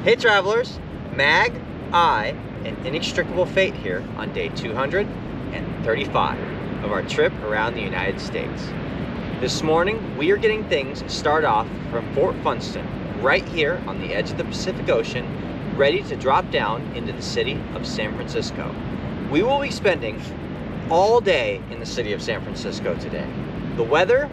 Hey travelers, Mag, I, and Inextricable Fate here on day 235 of our trip around the United States. This morning, we are getting things started off from Fort Funston, right here on the edge of the Pacific Ocean, ready to drop down into the city of San Francisco. We will be spending all day in the city of San Francisco today. The weather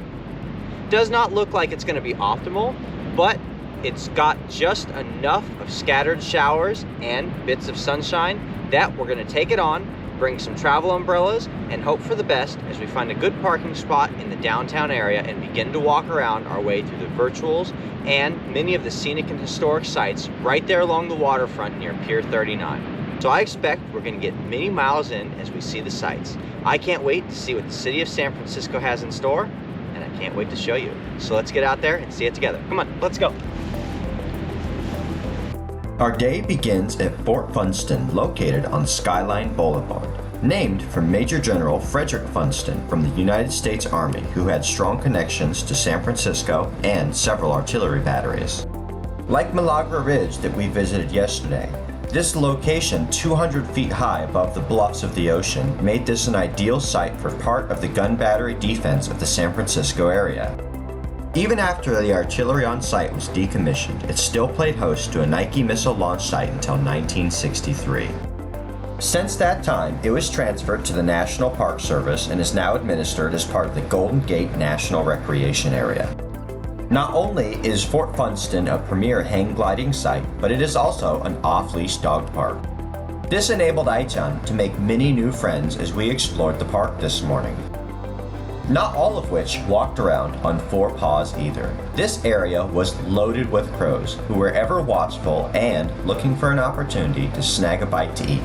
does not look like it's going to be optimal, but it's got just enough of scattered showers and bits of sunshine that we're going to take it on, bring some travel umbrellas, and hope for the best as we find a good parking spot in the downtown area and begin to walk around our way through the virtuals and many of the scenic and historic sites right there along the waterfront near Pier 39. So I expect we're going to get many miles in as we see the sights. I can't wait to see what the city of San Francisco has in store, and I can't wait to show you. So let's get out there and see it together. Come on, let's go. Our day begins at Fort Funston, located on Skyline Boulevard, named for Major General Frederick Funston from the United States Army, who had strong connections to San Francisco and several artillery batteries. Like Milagro Ridge that we visited yesterday, this location 200 feet high above the bluffs of the ocean made this an ideal site for part of the gun battery defense of the San Francisco area. Even after the artillery on site was decommissioned, it still played host to a Nike missile launch site until 1963. Since that time, it was transferred to the National Park Service and is now administered as part of the Golden Gate National Recreation Area. Not only is Fort Funston a premier hang gliding site, but it is also an off-leash dog park. This enabled Aichan to make many new friends as we explored the park this morning. Not all of which walked around on four paws either. This area was loaded with crows who were ever watchful and looking for an opportunity to snag a bite to eat.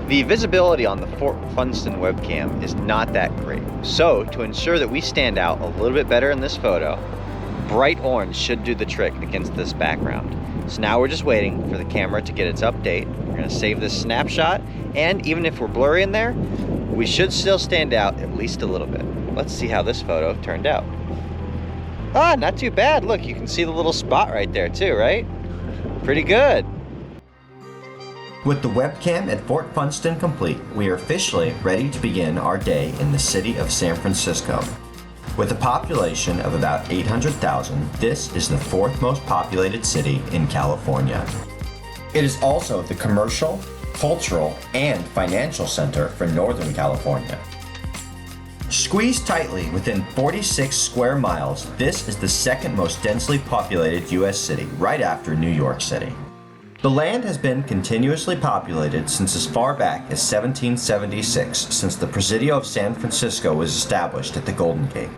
The visibility on the Fort Funston webcam is not that great, so to ensure that we stand out a little bit better in this photo, bright orange should do the trick against this background. So now we're just waiting for the camera to get its update. We're going to save this snapshot, and even if we're blurry in there, we should still stand out at least a little bit. Let's see how this photo turned out. Ah, not too bad. Look, you can see the little spot right there too, right? Pretty good. With the webcam at Fort Funston complete, we are officially ready to begin our day in the city of San Francisco. With a population of about 800,000, this is the fourth most populated city in California. It is also the commercial, cultural, and financial center for Northern California. Squeezed tightly within 46 square miles, this is the second most densely populated U.S. city, right after New York City. The land has been continuously populated since as far back as 1776, since the Presidio of San Francisco was established at the Golden Gate.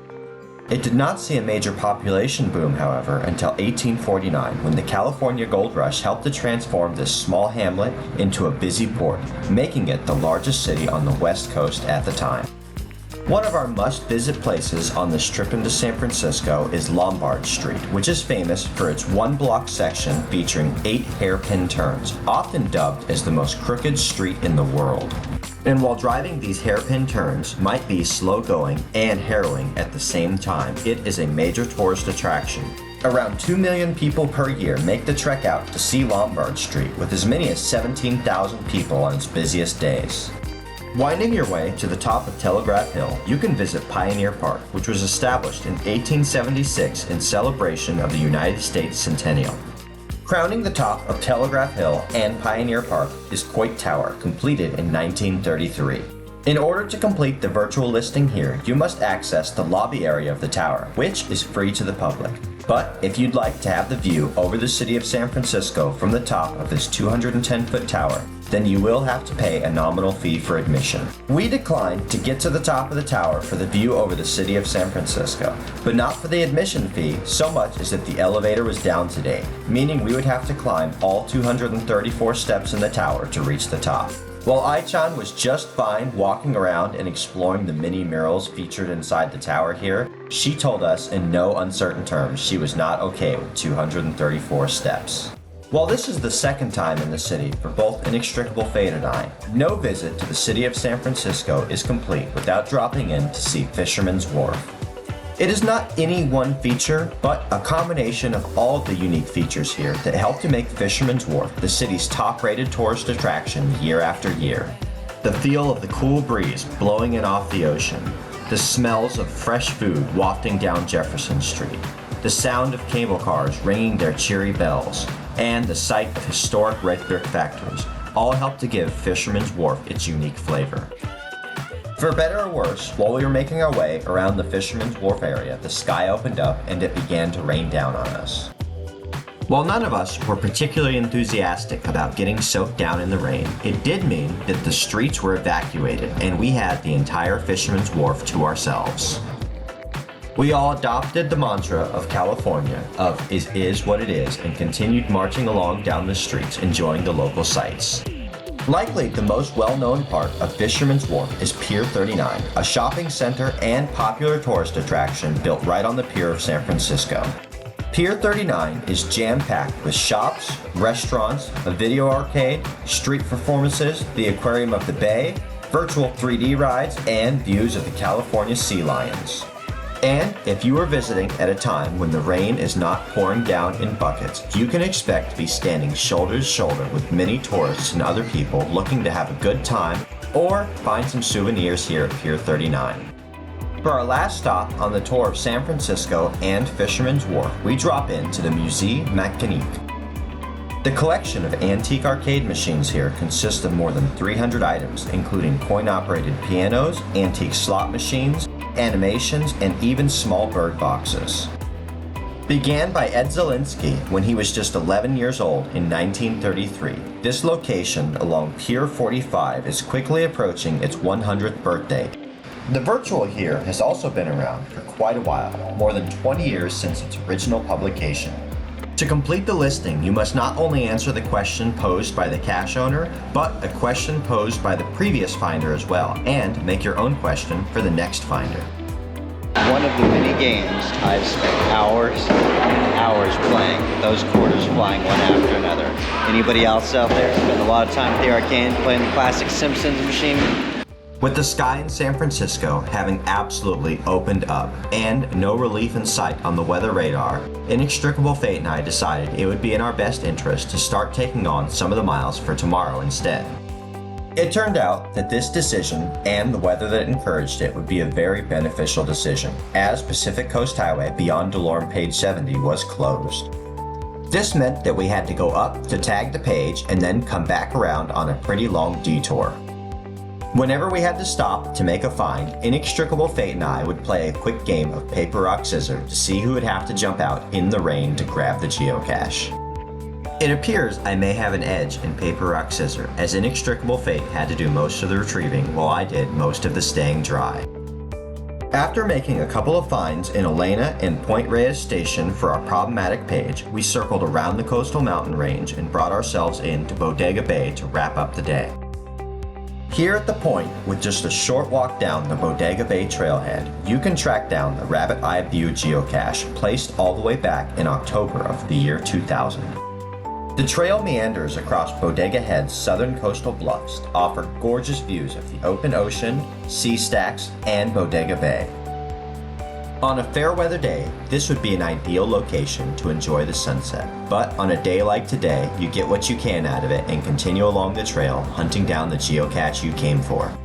It did not see a major population boom, however, until 1849, when the California Gold Rush helped to transform this small hamlet into a busy port, making it the largest city on the West Coast at the time. One of our must-visit places on this trip into San Francisco is Lombard Street, which is famous for its one-block section featuring 8 hairpin turns, often dubbed as the most crooked street in the world. And while driving these hairpin turns might be slow-going and harrowing at the same time, it is a major tourist attraction. Around 2 million people per year make the trek out to see Lombard Street, with as many as 17,000 people on its busiest days. Winding your way to the top of Telegraph Hill, you can visit Pioneer Park, which was established in 1876 in celebration of the United States Centennial. Crowning the top of Telegraph Hill and Pioneer Park is Coit Tower, completed in 1933. In order to complete the virtual listing here, you must access the lobby area of the tower, which is free to the public. But if you'd like to have the view over the city of San Francisco from the top of this 210-foot tower, then you will have to pay a nominal fee for admission. We declined to get to the top of the tower for the view over the city of San Francisco, but not for the admission fee so much as that the elevator was down today, meaning we would have to climb all 234 steps in the tower to reach the top. While Aichan was just fine walking around and exploring the mini murals featured inside the tower here, she told us in no uncertain terms she was not okay with 234 steps. While this is the second time in the city for both Inextricable Fate and I, no visit to the city of San Francisco is complete without dropping in to see Fisherman's Warf. It is not any one feature, but a combination of all the unique features here that help to make Fisherman's Wharf the city's top-rated tourist attraction year after year. The feel of the cool breeze blowing in off the ocean, the smells of fresh food wafting down Jefferson Street, the sound of cable cars ringing their cheery bells, and the sight of historic red brick factories all help to give Fisherman's Wharf its unique flavor. For better or worse, while we were making our way around the Fisherman's Wharf area, the sky opened up and it began to rain down on us. While none of us were particularly enthusiastic about getting soaked down in the rain, it did mean that the streets were evacuated and we had the entire Fisherman's Wharf to ourselves. We all adopted the mantra of California of "it is what it is" and continued marching along down the streets enjoying the local sights. Likely the most well-known part of Fisherman's Wharf is Pier 39, a shopping center and popular tourist attraction built right on the Pier of San Francisco. Pier 39 is jam-packed with shops, restaurants, a video arcade, street performances, the aquarium of the bay, virtual 3D rides, and views of the California sea lions. And if you are visiting at a time when the rain is not pouring down in buckets, you can expect to be standing shoulder to shoulder with many tourists and other people looking to have a good time or find some souvenirs here at Pier 39. For our last stop on the tour of San Francisco and Fisherman's Wharf, we drop into the MeeMque. The collection of antique arcade machines here consists of more than 300 items, including coin-operated pianos, antique slot machines, animations, and even small bird boxes. Began by Ed Zielinski when he was just 11 years old in 1933, this location along Pier 45 is quickly approaching its 100th birthday. The virtual here has also been around for quite a while, more than 20 years since its original publication. To complete the listing, you must not only answer the question posed by the cache owner, but a question posed by the previous finder as well, and make your own question for the next finder. One of the many games I've spent hours and hours playing, with those quarters flying one after another. Anybody else out there spend a lot of time at the arcade playing the classic Simpsons machine? With the sky in San Francisco having absolutely opened up and no relief in sight on the weather radar, Inextricable Fate and I decided it would be in our best interest to start taking on some of the miles for tomorrow instead. It turned out that this decision and the weather that encouraged it would be a very beneficial decision, as Pacific Coast Highway beyond DeLorme Page 70 was closed. This meant that we had to go up to tag the page and then come back around on a pretty long detour. Whenever we had to stop to make a find, Inextricable Fate and I would play a quick game of paper, rock, scissors to see who would have to jump out in the rain to grab the geocache. It appears I may have an edge in paper, rock, scissors, as Inextricable Fate had to do most of the retrieving while I did most of the staying dry. After making a couple of finds in Elena and Point Reyes Station for our problematic page, we circled around the coastal mountain range and brought ourselves into Bodega Bay to wrap up the day. Here at the point, with just a short walk down the Bodega Bay trailhead, you can track down the Rabbit Eye View geocache placed all the way back in October of the year 2000. The trail meanders across Bodega Head's southern coastal bluffs to offer gorgeous views of the open ocean, sea stacks, and Bodega Bay. On a fair weather day, this would be an ideal location to enjoy the sunset, but on a day like today, you get what you can out of it and continue along the trail, hunting down the geocache you came for.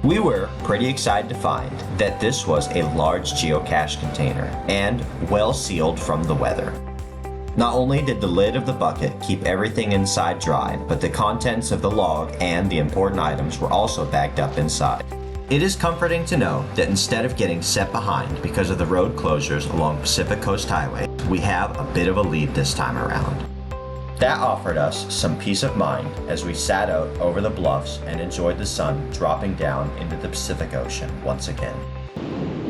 We were pretty excited to find that this was a large geocache container and well sealed from the weather. Not only did the lid of the bucket keep everything inside dry, but the contents of the log and the important items were also bagged up inside. It is comforting to know that instead of getting set behind because of the road closures along Pacific Coast Highway, we have a bit of a lead this time around. That offered us some peace of mind as we sat out over the bluffs and enjoyed the sun dropping down into the Pacific Ocean once again.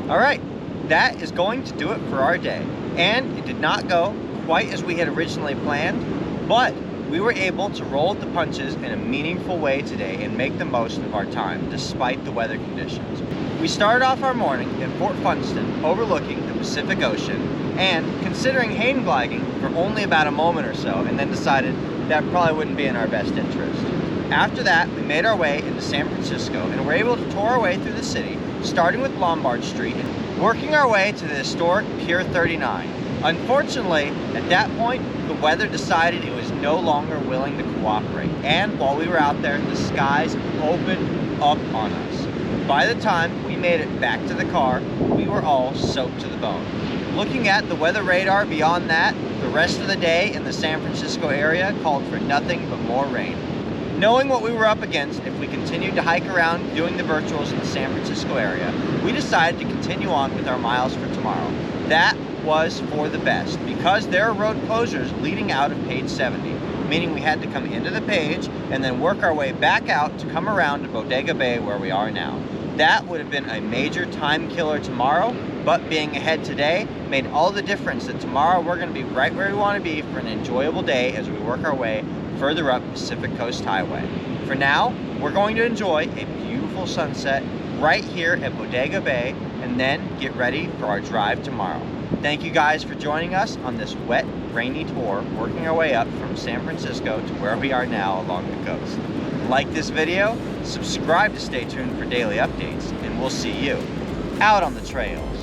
All right, that is going to do it for our day. And it did not go quite as we had originally planned, but we were able to roll the punches in a meaningful way today and make the most of our time, despite the weather conditions. We started off our morning in Fort Funston, overlooking the Pacific Ocean, and considering hang gliding for only about a moment or so, and then decided that probably wouldn't be in our best interest. After that, we made our way into San Francisco and were able to tour our way through the city, starting with Lombard Street and working our way to the historic Pier 39. Unfortunately, at that point, the weather decided it was no longer willing to cooperate, and while we were out there, the skies opened up on us. By the time we made it back to the car, we were all soaked to the bone. Looking at the weather radar beyond that, the rest of the day in the San Francisco area called for nothing but more rain. Knowing what we were up against if we continued to hike around doing the virtuals in the San Francisco area, we decided to continue on with our miles for tomorrow. That was for the best, because there are road closures leading out of page 70, meaning we had to come into the page and then work our way back out to come around to Bodega Bay where we are now. That would have been a major time killer tomorrow, but being ahead today made all the difference that tomorrow we're going to be right where we want to be for an enjoyable day as we work our way further up Pacific Coast Highway. For now, we're going to enjoy a beautiful sunset right here at Bodega Bay and then get ready for our drive tomorrow. Thank you guys for joining us on this wet, rainy tour, working our way up from San Francisco to where we are now along the coast. Like this video, subscribe to stay tuned for daily updates, and we'll see you out on the trails.